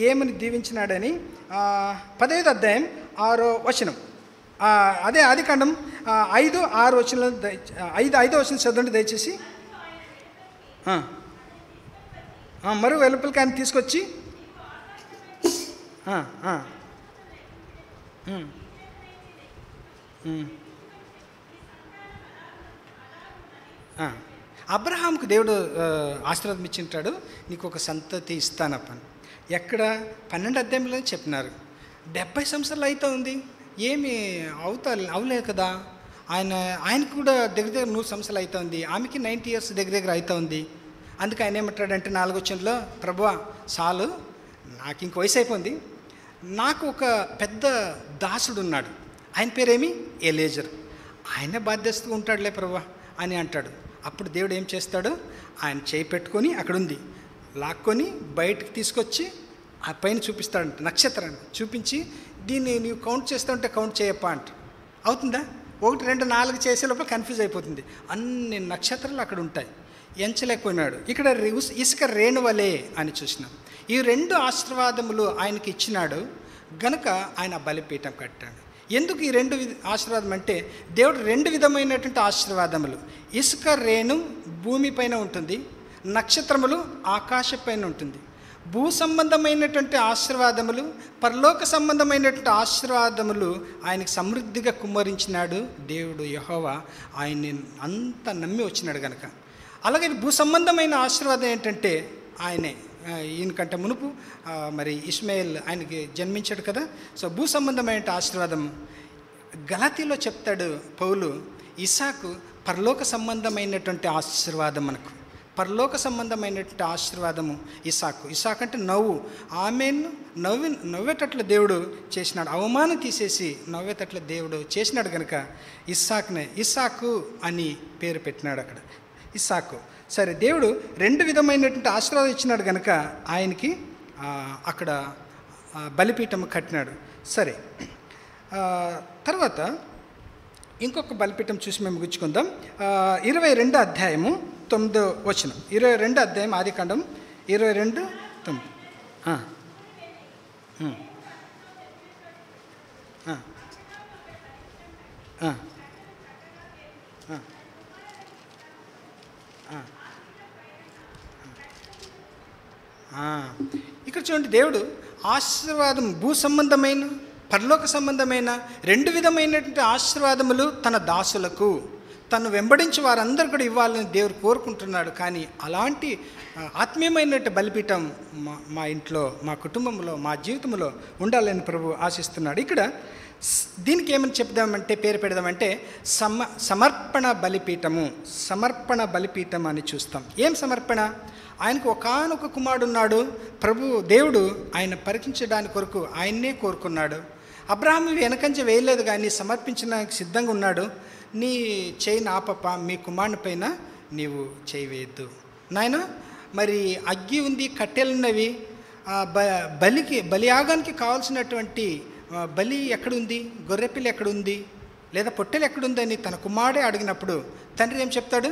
ఏమని దీవించినాడని 15వ అధ్యాయం 6వ వచనం, అదే ఆదికాండం 5-6 వచనంలో 5వ వచనం చదవండి దయచేసి. మరో వెలుపలికి ఆయన తీసుకొచ్చి అబ్రహాంకు దేవుడు ఆశీర్వాదం ఇచ్చింటాడు, నీకు ఒక సంతతి ఇస్తానప్పని. ఎక్కడ 12వ అధ్యాయంలో చెప్పినారు. 70 సంవత్సరాలు అయితే ఉంది, ఏమి అవలేదు కదా. ఆయనకు కూడా దగ్గర దగ్గర 100 సంవత్సరాలు అవుతుంది, ఆమెకి 90 years దగ్గర దగ్గర అవుతుంది. అందుకే ఆయన ఏమంటాడంటే 4వ వచనంలో, ప్రభువా చాలు, నాకు ఇంక వయసు అయిపోయింది, నాకు ఒక పెద్ద దాసుడు ఉన్నాడు, ఆయన పేరేమి ఎలేజర్, ఆయన బాధ్యతగా ఉంటాడులే ప్రభువా అని అంటాడు. అప్పుడు దేవుడు ఏం చేస్తాడు, ఆయన చేయి పెట్టుకొని అక్కడ ఉంది లాక్కొని బయటకు తీసుకొచ్చి ఆ పైన చూపిస్తాడంట, నక్షత్రాన్ని చూపించి, దీన్ని నీవు కౌంట్ చేస్తూ ఉంటే కౌంట్ చేయప్పా అంట. అవుతుందా? 1 2 4 చేసే లోపల కన్ఫ్యూజ్ అయిపోతుంది. అన్ని నక్షత్రాలు అక్కడ ఉంటాయి, ఎంచలేకపోయినాడు. ఇక్కడ ఇసుక రేణువలే అని చూసినాం. ఈ 2 ఆశీర్వాదములు ఆయనకి ఇచ్చినాడు గనుక ఆయన బలిపీఠం కట్టాడు. ఎందుకు ఈ 2 ఆశీర్వాదం అంటే, దేవుడు 2 విధమైనటువంటి ఆశీర్వాదములు, ఇసుక రేణు భూమి పైన ఉంటుంది, నక్షత్రములు ఆకాశపైన ఉంటుంది. భూ సంబంధమైనటువంటి ఆశీర్వాదములు, పరలోక సంబంధమైనటువంటి ఆశీర్వాదములు ఆయనకి సమృద్ధిగా కుమ్మరించినాడు దేవుడు యెహోవా. ఆయన్ని అంత నమ్మి వచ్చినాడు కనుక. అలాగే భూ సంబంధమైన ఆశీర్వాదం ఏంటంటే, ఆయనే ఈయనకంటే మునుపు మరి ఇష్మాయేల్ ఆయనకి జన్మించాడు కదా. సో భూ సంబంధమైన ఆశీర్వాదం గలాతీలో చెప్తాడు పౌలు, ఇస్సాకు పరలోక సంబంధమైనటువంటి ఆశీర్వాదం, మనకు పరలోక సంబంధమైనటువంటి ఆశీర్వాదము ఇస్సాకు అంటే నవ్వు, ఆమెను నవ్వేటట్లు దేవుడు చేసినాడు, అవమానం తీసేసి నవ్వేటట్లు దేవుడు చేసినాడు కనుక ఇస్సాకు అని పేరు పెట్టినాడు అక్కడ, ఇస్సాకు. సరే, దేవుడు 2 విధమైనటువంటి ఆశీర్వాదం ఇచ్చినాడు కనుక ఆయనకి అక్కడ బలిపీఠం కట్టినాడు. సరే, తర్వాత ఇంకొక బలిపీఠం చూసి మేము ముగించుకుందాం. 22వ అధ్యాయము 9వ వచనం, 22వ అధ్యాయం ఆదికాండం 22:9. ఇక్కడ చూడండి, దేవుడు ఆశీర్వాదం భూ సంబంధమైన పరలోక సంబంధమైన 2 విధమైనటువంటి ఆశీర్వాదములు తన దాసులకు, తను వెంబడించి వారందరూ కూడా ఇవ్వాలని దేవుడు కోరుకుంటున్నాడు. కానీ అలాంటి ఆత్మీయమైనటువంటి బలిపీఠం మా ఇంట్లో, మా కుటుంబంలో, మా జీవితంలో ఉండాలని ప్రభు ఆశిస్తున్నాడు. ఇక్కడ దీనికి ఏమని చెప్దామంటే, పేరు పెడదామంటే సమర్పణ బలిపీఠం అని చూస్తాం. ఏం సమర్పణ? ఆయనకు ఒకానొక కుమారుడు ఉన్నాడు. దేవుడు ఆయన పరీక్షించడానికి కొరకు ఆయన్నే కోరుకున్నాడు. అబ్రహాము వెనకంజ వేయలేదు కానీ సమర్పించడానికి సిద్ధంగా ఉన్నాడు. నీ చేయి ఆపప్ప, మీ కుమారుని పైన నీవు చేయి వేయద్దు నాయన. మరి అగ్గి ఉంది, కట్టెలున్నవి, బలియాగానికి కావాల్సినటువంటి బలి ఎక్కడుంది, గొర్రెపిల్లి ఎక్కడుంది, లేదా పొట్టెలు ఎక్కడుందని తన కుమారుడే అడిగినప్పుడు తండ్రి ఏం చెప్తాడు?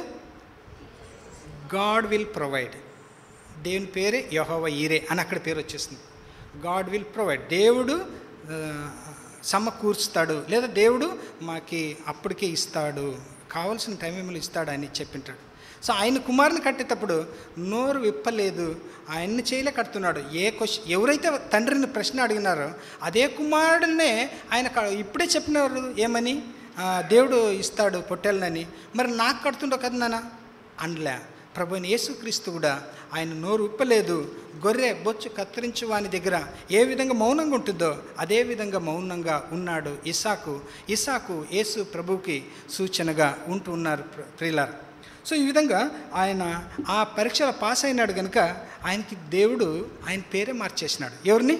God will provide. దేవుని పేరే యెహోవా ఈరే అని అక్కడ పేరు వచ్చేస్తుంది. గాడ్ విల్ ప్రొవైడ్, దేవుడు సమకూర్చుతాడు, లేదా దేవుడు మాకి అప్పటికే ఇస్తాడు, కావాల్సిన టైంలో ఇస్తాడని చెప్పింటాడు. సో ఆయన కుమారుని కట్టేటప్పుడు నోరు విప్పలేదు, ఆయన్ని చేయలే కడుతున్నాడు. ఎవరైతే తండ్రిని ప్రశ్న అడిగినారో అదే కుమారుడినే ఆయన ఇప్పుడే చెప్పినారు ఏమని, దేవుడు ఇస్తాడు పొట్టేళ్ళని, మరి నాకు కడుతుండవు కదా నాన్న అనలే. ప్రభువైన యేసుక్రీస్తు కూడా ఆయన నోరు విప్పలేదు. గొర్రె బొచ్చు కత్తిరించు వాని దగ్గర ఏ విధంగా మౌనంగా ఉంటుందో అదే విధంగా మౌనంగా ఉన్నాడు ఇస్సాకు యేసు ప్రభువుకి సూచనగా ఉంటూ ఉన్నారు ప్రియులారా. సో ఈ విధంగా ఆయన ఆ పరీక్షలో పాస్ అయినాడు కనుక ఆయనకి దేవుడు ఆయన పేరే మార్చేసినాడు. ఎవరిని?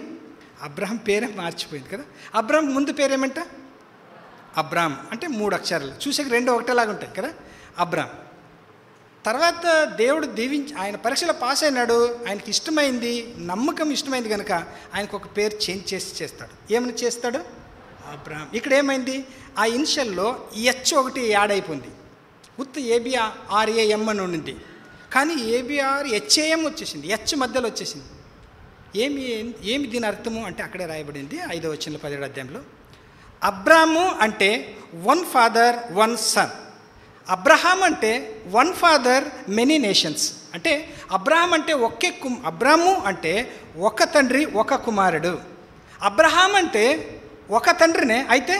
అబ్రహాం పేరే మార్చిపోయింది కదా. అబ్రహాం ముందు పేరేమంట? అబ్రామ్ అంటే 3 అక్షరాలు, చూసాక 2 ఒకటేలాగా ఉంటాయి కదా. అబ్రామ్ తర్వాత దేవుడు దీవించి ఆయన పరీక్షలో పాస్ అయినాడు, ఆయనకి ఇష్టమైంది, నమ్మకం ఇష్టమైంది కనుక ఆయనకు ఒక పేరు చేంజ్ చేస్తాడు. ఏమని చేస్తాడు? అబ్రామ్. ఇక్కడ ఏమైంది? ఆ ఇనిషియల్లో ఒకటి యాడ్ అయిపోయింది, ఉత్త ABRAM అని ఉండింది, కానీ ABRHAM వచ్చేసింది, మధ్యలో వచ్చేసింది. ఏమి దీని అర్థము అంటే అక్కడే రాయబడింది 5వ వచనంలో 17వ అధ్యాయంలో. అబ్రాము అంటే 1 ఫాదర్ 1 సన్. అబ్రహాం అంటే 1 ఫాదర్ మెనీ నేషన్స్. అంటే అబ్రహాం అంటే అబ్రాము అంటే ఒక తండ్రి ఒక కుమారుడు. అబ్రహాం అంటే ఒక తండ్రినే, అయితే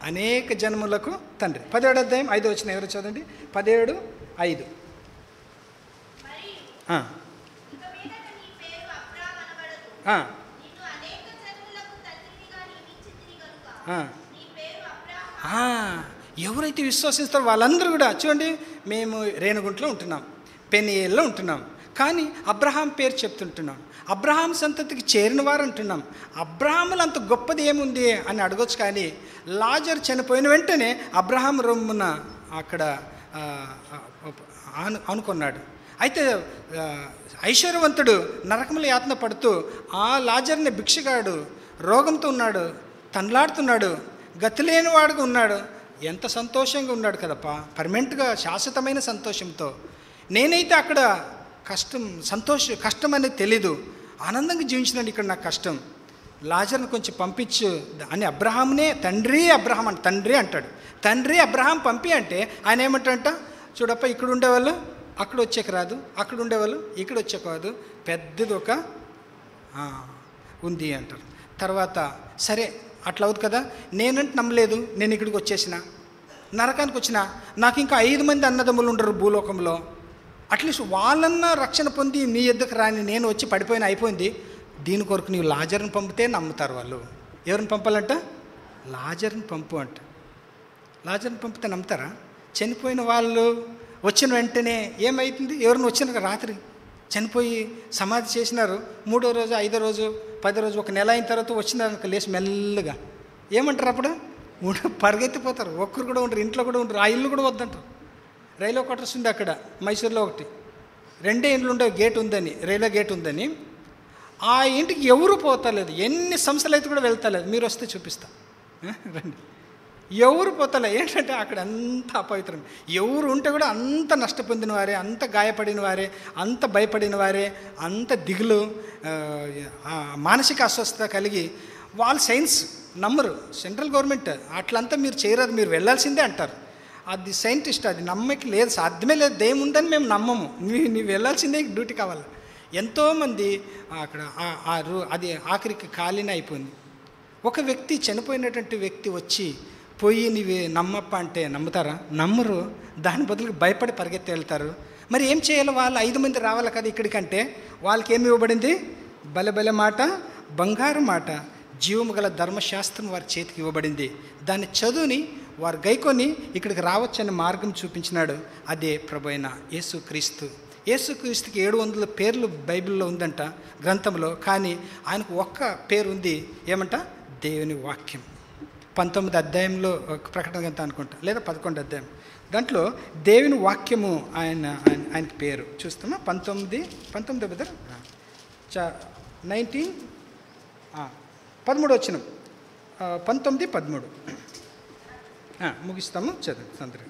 అనేక జన్మలకు తండ్రి. 17వ అధ్యాయం 5వ వచనం ఎవరు చదవండి? 17:5. ఎవరైతే విశ్వసిస్తారో వాళ్ళందరూ కూడా చూడండి, మేము రేణుగుంటలో ఉంటున్నాం, పెనియేల్లో ఉంటున్నాం, కానీ అబ్రహాం పేరు చెప్తుంటున్నాం, అబ్రహాం సంతతికి చేరిన వారు అంటున్నాం. అబ్రహాములు అంత గొప్పది ఏముంది అని అడగొచ్చు, కానీ లాజర్ చనిపోయిన వెంటనే అబ్రహాం రొమ్మున అక్కడ అనుకున్నాడు. అయితే ఐశ్వర్యవంతుడు నరకముల యాతన పడుతూ ఆ లాజర్ని భిక్షగాడు రోగంతో ఉన్నాడు, తన్లాడుతున్నాడు, గతి లేనివాడుగా ఉన్నాడు. ఎంత సంతోషంగా ఉన్నాడు కదప్పా, పర్మనెంట్గా శాశ్వతమైన సంతోషంతో. నేనైతే అక్కడ కష్టం అనేది తెలీదు, ఆనందంగా జీవించినాడు. ఇక్కడ నాకు కష్టం, లాజర్ని కొంచెం పంపించు అని అబ్రహాంనే తండ్రి అంటాడు. తండ్రి అబ్రహాం పంపి అంటే ఆయన ఏమంటాడంట, చూడప్ప ఇక్కడ ఉండేవాళ్ళు అక్కడ వచ్చేకి రాదు, అక్కడ ఉండేవాళ్ళు ఇక్కడ వచ్చేకి రాదు, పెద్దది ఒక ఉంది అంటారు. తర్వాత సరే అట్లా అవుతుంది కదా, నేనంటే నమ్మలేదు, నేను ఇక్కడికి వచ్చేసిన, నరకానికి వచ్చిన, నాకు ఇంకా 5 మంది అన్నదమ్ములు ఉండరు భూలోకంలో, అట్లీస్ట్ వాళ్ళన్నా రక్షణ పొంది నీ ఎద్దకు రాని నేను వచ్చి పడిపోయిన అయిపోయింది, దీని కొరకు నీవు లాజర్ని పంపితే నమ్ముతారు వాళ్ళు. ఎవరిని పంపాలంట? లాజర్ని పంపు అంట. లాజర్ని పంపితే నమ్ముతారా? చనిపోయిన వాళ్ళు వచ్చిన వెంటనే ఏమవుతుంది, ఎవరిని వచ్చిన రాత్రి చనిపోయి సమాధి చేసినారు, 3వ రోజు 5వ రోజు 10వ రోజు ఒక నెల అయిన తర్వాత వచ్చినారు లేచి మెల్లగా ఏమంటారు, అప్పుడు పరిగెత్తిపోతారు, ఒక్కరు కూడా ఉండరు, ఇంట్లో కూడా ఉండరు, ఆ ఇల్లు కూడా వద్దంటారు. రైల్వే క్వార్టర్స్ ఉంది అక్కడ మైసూర్లో ఒకటి, 2 ఇండ్లు ఉండే గేట్ ఉందని, రైల్వే గేట్ ఉందని, ఆ ఇంటికి ఎవరు పోతలేదు, ఎన్ని సంవత్సరాలు అయితే కూడా వెళ్తలేదు, మీరు వస్తే చూపిస్తా రండి. ఎవరు పోతలే, ఏంటంటే అక్కడ అంత అపవిత్రం, ఎవరు ఉంటే కూడా అంత నష్టపొందిన వారే, అంత గాయపడిన వారే, అంత భయపడిన వారే, అంత దిగులు, మానసిక అస్వస్థత కలిగి వాళ్ళు సైన్స్ నమ్మరు. సెంట్రల్ గవర్నమెంట్ అట్లంతా మీరు చేయరాదు, మీరు వెళ్ళాల్సిందే అంటారు. అది సైంటిస్ట్, అది నమ్మకి లేదు, సాధ్యమే లేదు, దెయ్యం ఉందని మేము నమ్మము, నీవు వెళ్ళాల్సిందే, డ్యూటీ కావాలి. ఎంతోమంది అక్కడ అది ఆఖరికి ఖాళీనే అయిపోయింది. ఒక వ్యక్తి, చనిపోయినటువంటి వ్యక్తి వచ్చి పోయి నీవి నమ్మప్ప అంటే నమ్ముతారా? నమ్మరు, దాని బదులు భయపడి పరిగెత్తి వెళ్తారు. మరి ఏం చేయాలి, వాళ్ళు 5 మంది రావాలి కదా ఇక్కడికంటే, వాళ్ళకి ఏమి ఇవ్వబడింది? బలబల మాట, బంగారు మాట, జీవము గల ధర్మశాస్త్రం వారి చేతికి ఇవ్వబడింది. దాన్ని చదువుని వారు గైకొని ఇక్కడికి రావచ్చని మార్గం చూపించినాడు. అదే ప్రభు అయిన యేసుక్రీస్తు. యేసుక్రీస్తుకి 700 పేర్లు బైబిల్లో ఉందంట, గ్రంథంలో, కానీ ఆయనకు ఒక్క పేరు ఉంది, ఏమంట? దేవుని వాక్యం. 19వ అధ్యాయంలో ప్రకటన గ్రంథం అనుకుంటా, లేదా 11వ అధ్యాయం, దాంట్లో దేవుని వాక్యము ఆయనకి పేరు చూస్తామా? 19 బెదర్ 19 13 వచనం, 19, 13 ముగిస్తాము, చదువు సందరి.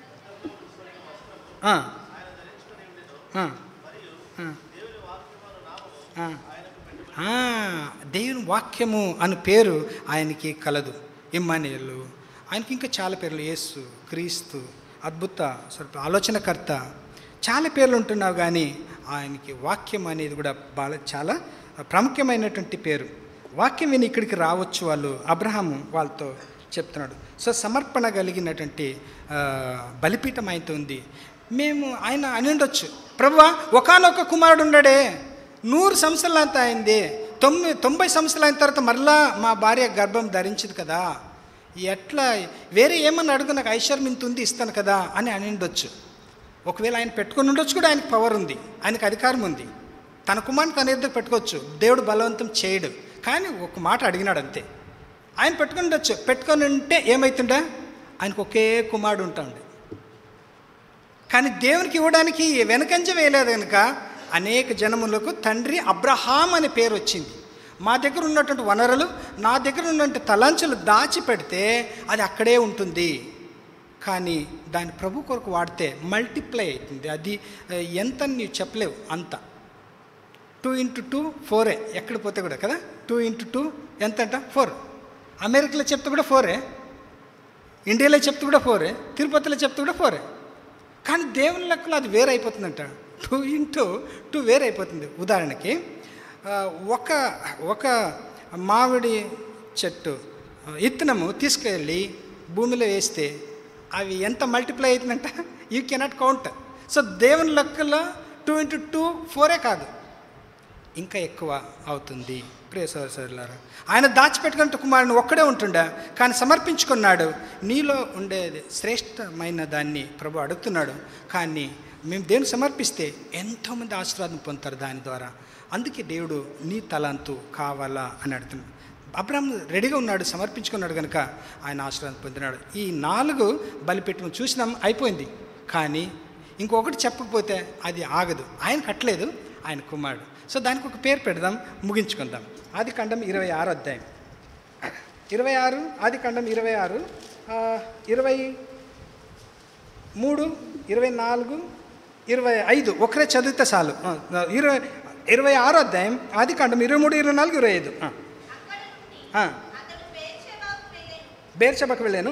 దేవుని వాక్యము అని పేరు ఆయనకి కలదు. ఇమ్మానుయేలు, ఆయనకి ఇంకా చాలా పేర్లు, యేసు, క్రీస్తు, అద్భుత, ఆలోచనకర్త, చాలా పేర్లు ఉంటున్నావు, కానీ ఆయనకి వాక్యం అనేది కూడా చాలా ప్రాముఖ్యమైనటువంటి పేరు. వాక్యం విని ఇక్కడికి రావచ్చు వాళ్ళు. అబ్రహాము వాళ్ళతో చెప్తున్నాడు. సో సమర్పణ కలిగినటువంటి బలిపీఠం ఆయనతో ఉంది. ఆయన అని ఉండొచ్చు, ప్రభువా ఒకానొక కుమారుడు ఉన్నాడే, 100 సంవత్సరాలు అంతా అయింది, 90 సంవత్సరాలు అయిన తర్వాత మరలా మా భార్య గర్భం ధరించదు కదా, ఎట్లా వేరే ఏమన్నా అడుగు, నాకు ఐశ్వర్యం ఇంత ఉంది ఇస్తాను కదా అని ఉండొచ్చు. ఒకవేళ ఆయన పెట్టుకుని ఉండొచ్చు కూడా, ఆయనకు పవర్ ఉంది, ఆయనకు అధికారం ఉంది, తన కుమారుని తన ఎదురు పెట్టుకోవచ్చు, దేవుడు బలవంతం చేయడు. కానీ ఒక మాట అడిగినాడు అంతే. ఆయన పెట్టుకుని ఉండొచ్చు, పెట్టుకొని ఉంటే ఏమవుతుండే, ఆయనకు ఒకే కుమారుడు ఉంటాడు. కానీ దేవునికి ఇవ్వడానికి వెనకంజ వేయలేదు కనుక అనేక జనములకు తండ్రి అబ్రహాం అనే పేరు వచ్చింది. మా దగ్గర ఉన్నటువంటి వనరులు, నా దగ్గర ఉన్నటువంటి తలాంచులు దాచిపెడితే అది అక్కడే ఉంటుంది, కానీ దాని ప్రభు కొరకు వాడితే మల్టిప్లై అవుతుంది. అది ఎంత నీవు చెప్పలేవు అంత. 2 × 2 4 ఎక్కడ పోతే కూడా కదా, 2 × 2 ఎంత అంట? 4. అమెరికాలో చెప్తే కూడా 4, ఇండియాలో చెప్తే కూడా 4, తిరుపతిలో చెప్తే కూడా 4. కానీ దేవుని లెక్కలో అది వేరే అయిపోతుందంట, 2 × 2 వేరే అయిపోతుంది. ఉదాహరణకి ఒక మామిడి చెట్టు ఇత్తనము తీసుకెళ్ళి భూమిలో వేస్తే అవి ఎంత మల్టిప్లై అవుతుందంట, యూ కెనాట్ కౌంట్. సో దేవుని లెక్కలో 2 × 2 4 కాదు, ఇంకా ఎక్కువ అవుతుంది. ప్రియ సోదరులారా, ఆయన దాచిపెట్టుకున్న కుమారుని ఒక్కడే ఉంటుండా, కానీ సమర్పించుకున్నాడు. నీలో ఉండేది శ్రేష్టమైన దాన్ని ప్రభు అడుగుతున్నాడు. కానీ మేము దేవుని సమర్పిస్తే ఎంతోమంది ఆశీర్వాదం పొందుతారు దాని ద్వారా. అందుకే దేవుడు నీ తలంతు కావాలా అని అడుగుతున్నాడు. అబ్రాహాము రెడీగా ఉన్నాడు, సమర్పించుకున్నాడు కనుక ఆయన ఆశీర్వాదం పొందినాడు. ఈ 4 బలిపీఠం చూసినాం, అయిపోయింది. కానీ ఇంకొకటి చెప్పకపోతే అది ఆగదు. ఆయన కట్టలేదు, ఆయన కుమారుడు. సో దానికి ఒక పేరు పెడదాం, ముగించుకుందాం. ఆదికాండం 26 అధ్యాయం 26, ఆదికాండం 26 23, 24, 25 ఒకరే చదివితే చాలు. 26 అధ్యాయం ఆదికాండం 23, 24, 25. బేర్షెబాకు వెళ్ళాను.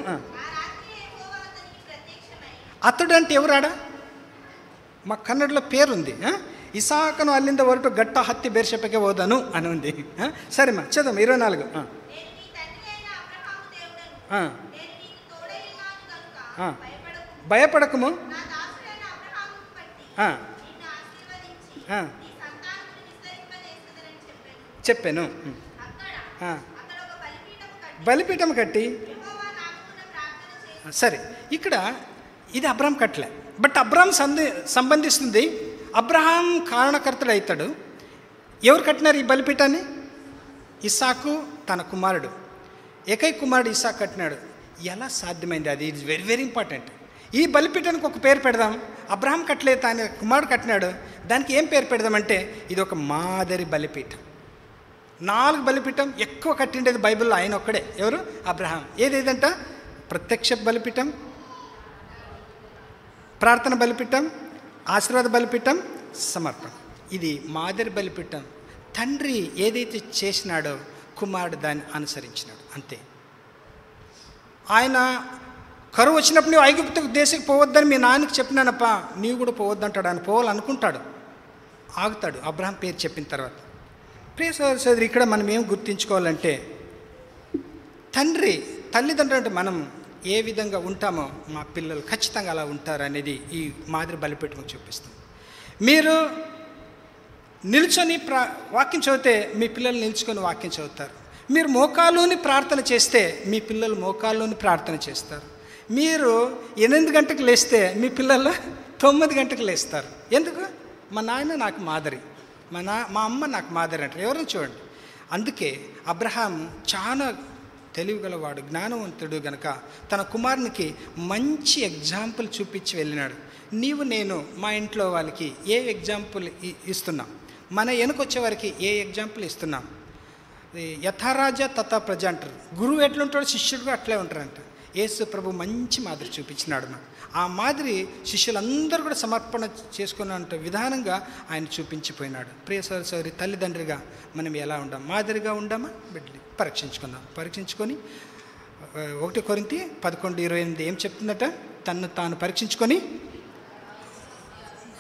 అతడు అంటే ఎవరాడా? మా కన్నడలో పేరుంది, ఇసాకను అల్లింద వరటు గట్ట హత్తి బేర్షెబాకే పోదాను అని ఉంది. సరేమ్మా చదవం 24. భయపడకము, చెప్పాను. బలిపీఠం కట్టి, సరే ఇక్కడ ఇది అబ్రాహాం కట్టలే, బట్ అబ్రాహాం సంబంధిస్తుంది. అబ్రహాం కారణకర్తడు అవుతాడు. ఎవరు కట్టినారు ఈ బలిపీఠాన్ని? ఇస్సాకు తన కుమారుడు, ఏకైక కుమారుడు ఇస్సాకు కట్టినాడు. ఎలా సాధ్యమైంది? అది ఇట్స్ వెరీ వెరీ ఇంపార్టెంట్. ఈ బలిపీఠానికి ఒక పేరు పెడదాం. అబ్రహాం కట్టలేదు, ఆయన కుమారుడు కట్టినాడు. దానికి ఏం పేరు పెడదామంటే ఇది ఒక మాదిరి బలిపీఠం. 4 బలిపీఠం ఎక్కువ కట్టిండేది బైబిల్లో ఆయన ఒక్కడే. ఎవరు? అబ్రహాం. ఏదేదంట? ప్రత్యక్ష బలిపీఠం, ప్రార్థన బలిపీఠం, ఆశీర్వాద బలిపీఠం, సమర్పణ. ఇది మాదిరి బలిపీఠం. తండ్రి ఏదైతే చేసినాడో కుమారుడు దాన్ని అనుసరించినాడు, అంతే. ఆయన కరువు వచ్చినప్పుడు నువ్వు ఐగుప్తు దేశకు పోవద్దని మీ నాన్నకి చెప్పినానప్ప, నీవు కూడా పోవద్దంటాడు. ఆయన పోవాలనుకుంటాడు, ఆగుతాడు అబ్రహాం పేరు చెప్పిన తర్వాత. ప్రియ సోదరి, ఇక్కడ మనం ఏం గుర్తించుకోవాలంటే, తల్లిదండ్రులు అంటే మనం ఏ విధంగా ఉంటామో మా పిల్లలు ఖచ్చితంగా అలా ఉంటారు అనేది ఈ మాదిరి బలిపీఠం చూపిస్తాం. మీరు నిల్చొని వాక్యం చదివితే మీ పిల్లలు నిల్చుకొని వాక్యం చదువుతారు. మీరు మోకాలుని ప్రార్థన చేస్తే మీ పిల్లలు మోకాల్లోని ప్రార్థన చేస్తారు. మీరు 8 గంటలకు లేస్తే మీ పిల్లలు 9 గంటలకు లేస్తారు. ఎందుకు? మా నాయన నాకు మాదిరి, మా అమ్మ నాకు మాదిరి అంటారు. ఎవరైనా చూడండి. అందుకే అబ్రహాం చాలా తెలివిగలవాడు, జ్ఞానవంతుడు గనక తన కుమారునికి మంచి ఎగ్జాంపుల్ చూపించి వెళ్ళినాడు. నీవు నేను మా ఇంట్లో వాళ్ళకి ఏ ఎగ్జాంపుల్ ఇస్తున్నాం? మన వెనుకొచ్చే వారికి ఏ ఎగ్జాంపుల్ ఇస్తున్నాం? యథారాజ తథా ప్రజ అంటారు. గురువు ఎట్లుంటాడో శిష్యుడు అట్లే ఉంటారంట. యేసు ప్రభు మంచి మాదిరి చూపించినాడు నాకు. ఆ మాదిరి శిష్యులందరూ కూడా సమర్పణ చేసుకున్నంత విధానంగా ఆయన చూపించిపోయినాడు. ప్రియ సోదరి, తల్లిదండ్రిగా మనం ఎలా ఉండాం? మాదిరిగా ఉండామా? బిడ్డలు పరీక్షించుకుందాం. పరీక్షించుకొని 1 కొరింథీ 11:28 ఏం చెప్తుందట? తన్ను తాను పరీక్షించుకొని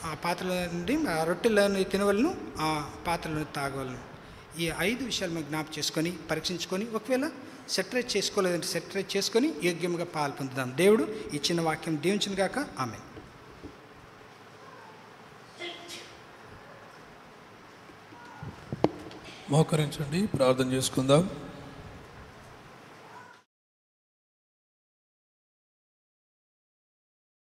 ఆ పాత్రల నుండి ఆ రొట్టెలను తినవలను, ఆ పాత్రలను తాగవలను. ఈ 5 విషయాలు మేము జ్ఞాపకం చేసుకొని పరీక్షించుకొని, ఒకవేళ సెటరేట్ చేసుకోలేదంటే సెటరేట్ చేసుకొని యోగ్యంగా పాలు పొందుదాం. దేవుడు ఈ చిన్న వాక్యం దీవించును గాక. ఆమేన్. మోకరించండి, ప్రార్థన చేసుకుందాం.